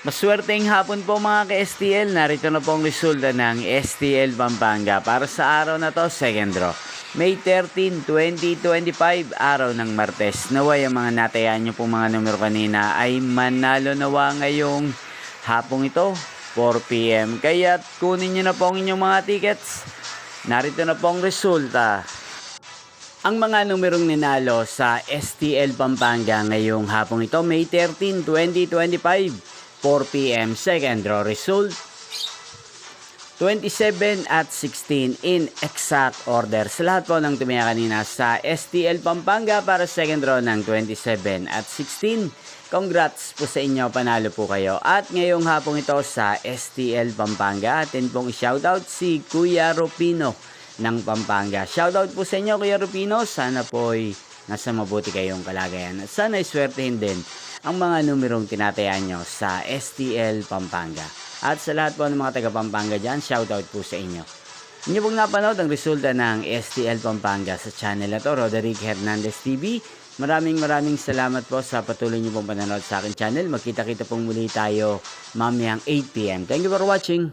Maswerteng hapon po mga ka-STL. Narito na po ang resulta ng STL Pampanga para sa araw na to, second draw. May 13, 2025, araw ng Martes. Naway ang mga natayaan nyo pong mga numero kanina ay manalo nawa ngayong hapong ito, 4 PM. Kaya kunin nyo na po ang inyong mga tickets. Narito na po ang resulta. Ang mga numerong ninalo sa STL Pampanga ngayong hapong ito, May 13, 2025. 4 PM, second draw result 27 at 16 in exact order. Sa lahat po ng tumaya kanina sa STL Pampanga para second draw ng 27 at 16, congrats po sa inyo, panalo po kayo. At ngayong hapong ito sa STL Pampanga, atin pong shoutout si Kuya Rupino ng Pampanga. Shoutout po sa inyo Kuya Rupino, sana po'y nasa mabuti kayong kalagayan at sana iswertehin din ang mga numerong tinatayaan nyo sa STL Pampanga. At sa lahat po ng mga taga Pampanga dyan, shoutout po sa inyo. Inyo pong napanood ang resulta ng STL Pampanga sa channel na to, Roderick Hernandez TV. Maraming salamat po sa patuloy nyo pong panonood sa akin channel. Magkita-kita pong muli tayo mamayang 8 PM. Thank you for watching.